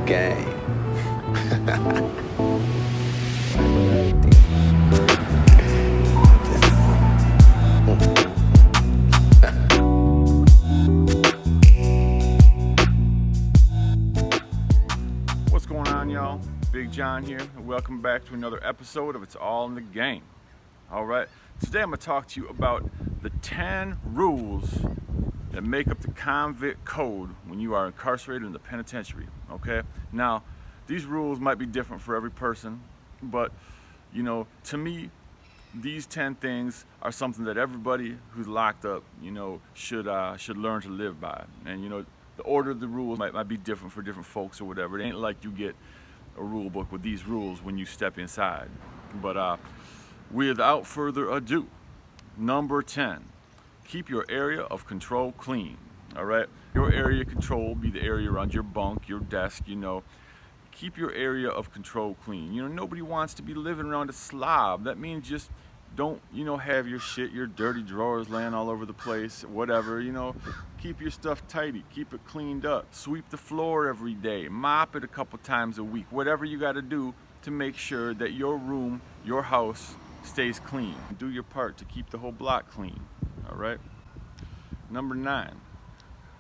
gang. What's going on, y'all? Big John here, and welcome back to another episode of It's All in the Game. All right, today I'm going to talk to you about the 10 rules that make up the Convict Code when you are incarcerated in the penitentiary. Okay, now these rules might be different for every person, but to me, these 10 things are something that everybody who's locked up, should learn to live by. And the order of the rules might be different for different folks or whatever. It ain't like you get a rule book with these rules when you step inside. But without further ado, number 10, keep your area of control clean. All right, your area of control be the area around your bunk, your desk. Keep your area of control clean. Nobody wants to be living around a slob. That means just don't, have your shit, your dirty drawers laying all over the place, whatever. Keep your stuff tidy, keep it cleaned up. Sweep the floor every day, mop it a couple times a week, whatever you got to do to make sure that your room, your house stays clean. Do your part to keep the whole block clean. All right. Number 9,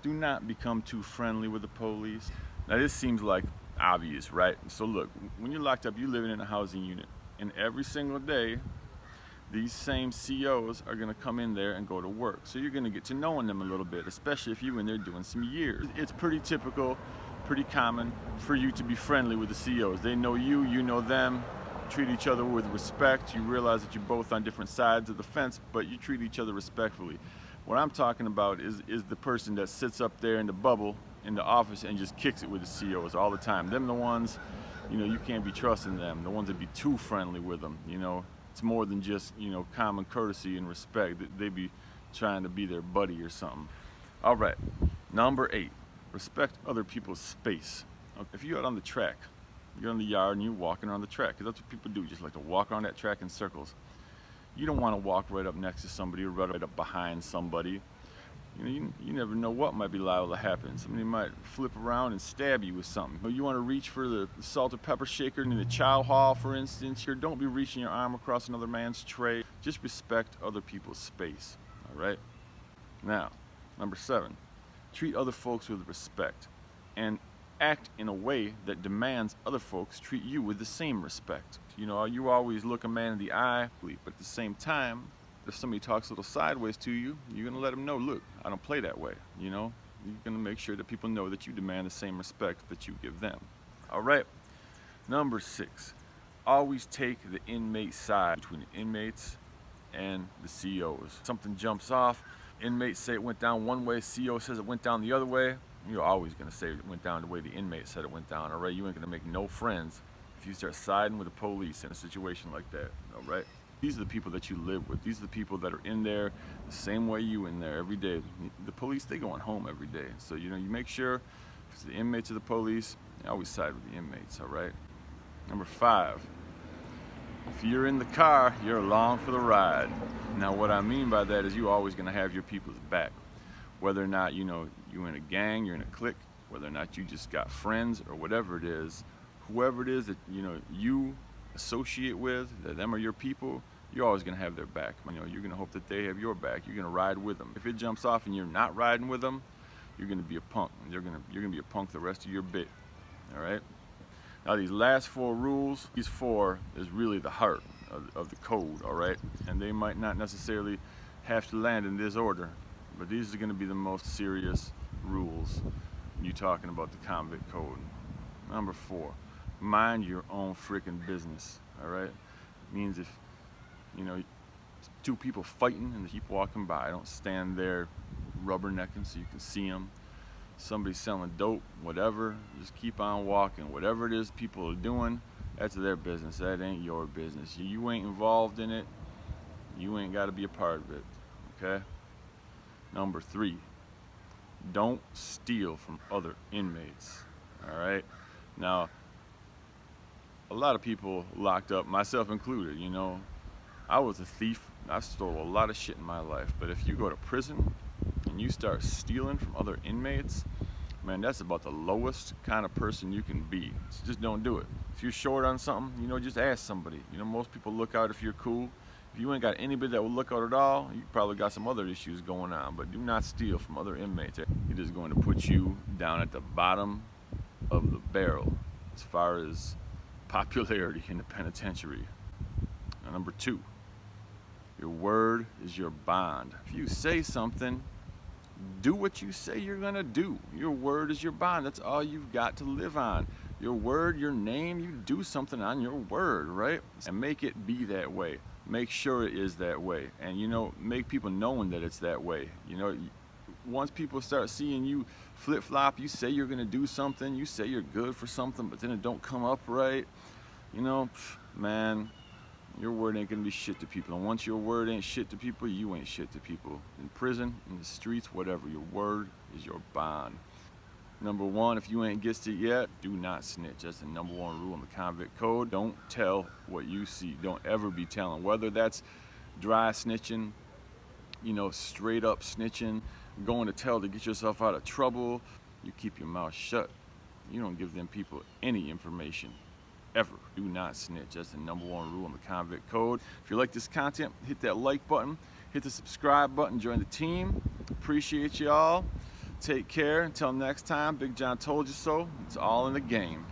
do not become too friendly with the police. Now this seems like obvious, right? So look, when you're locked up, you're living in a housing unit, and every single day these same COs are going to come in there and go to work. So you're going to get to knowing them a little bit, especially if you're in there doing some years. It's pretty typical, pretty common for you to be friendly with the COs. They know you, you know them. Treat each other with respect. You realize that you're both on different sides of the fence, but you treat each other respectfully. What I'm talking about is the person that sits up there in the bubble in the office and just kicks it with the COs all the time. Them the ones, you can't be trusting them. The ones that be too friendly with them, It's more than just, common courtesy and respect. They be trying to be their buddy or something. All right, number 8, respect other people's space. If you're out on the track, you're in the yard and you're walking around the track, because that's what people do, just like to walk around that track in circles. You don't want to walk right up next to somebody or right up behind somebody. You never know what might be liable to happen. Somebody might flip around and stab you with something. You want to reach for the salt and pepper shaker in the chow hall, for instance. Don't be reaching your arm across another man's tray. Just respect other people's space, all right? Now, number 7, treat other folks with respect and act in a way that demands other folks treat you with the same respect. You always look a man in the eye, but at the same time, if somebody talks a little sideways to you, you're gonna let them know, look, I don't play that way. You're gonna make sure that people know that you demand the same respect that you give them. All right. Number 6, always take the inmate side between the inmates and the COs. Something jumps off, inmates say it went down one way, CO says it went down the other way. You're always gonna say it went down the way the inmate said it went down. All right. You ain't gonna make no friends if you start siding with the police in a situation like that. All right. These are the people that you live with. These are the people that are in there the same way you in there every day. The police, they going home every day. So, you make sure if it's the inmates or the police, you always side with the inmates, all right? Number 5, if you're in the car, you're along for the ride. Now, what I mean by that is you're always going to have your people's back. Whether or not, you're in a gang, you're in a clique, whether or not you just got friends or whatever it is, whoever it is that, you associate with, that them are your people, you're always going to have their back. You're going to hope that they have your back. You're going to ride with them. If it jumps off and you're not riding with them, you're going to be a punk. You're going to be a punk the rest of your bit. All right? Now, these last 4 rules, these 4 is really the heart of the code, all right? And they might not necessarily have to land in this order, but these are going to be the most serious rules when you're talking about the Convict Code. Number 4, mind your own freaking business, all right? It means if, 2 people fighting and they keep walking by, don't stand there rubbernecking so you can see them. Somebody selling dope, whatever, just keep on walking. Whatever it is people are doing, that's their business. That ain't your business. You ain't involved in it. You ain't got to be a part of it, okay? Number 3, don't steal from other inmates, all right? Now, a lot of people locked up, myself included, I was a thief. I stole a lot of shit in my life. But if you go to prison and you start stealing from other inmates, man, that's about the lowest kind of person you can be. So just don't do it. If you're short on something, just ask somebody. Most people look out if you're cool. If you ain't got anybody that will look out at all, you probably got some other issues going on. But do not steal from other inmates. It is going to put you down at the bottom of the barrel as far as popularity in the penitentiary. Now, number 2, your word is your bond. If you say something, do what you say you're gonna do. Your word is your bond. That's all you've got to live on. Your word, your name, you do something on your word, right? And make it be that way. Make sure it is that way. And make people knowing that it's that way. Once people start seeing you flip-flop, you say you're gonna do something, you say you're good for something, but then it don't come up right, man, your word ain't gonna be shit to people. And once your word ain't shit to people, you ain't shit to people. In prison, in the streets, whatever, your word is your bond. Number 1, if you ain't guessed it yet, do not snitch. That's the number 1 rule in the Convict Code. Don't tell what you see. Don't ever be telling. Whether that's dry snitching, straight up snitching, going to tell to get yourself out of trouble, you keep your mouth shut. You don't give them people any information. Ever. Do not snitch. That's the number 1 rule in the Convict Code. If you like this content, hit that like button, hit the subscribe button, join the team. Appreciate y'all. Take care. Until next time, Big John told you so. It's all in the game.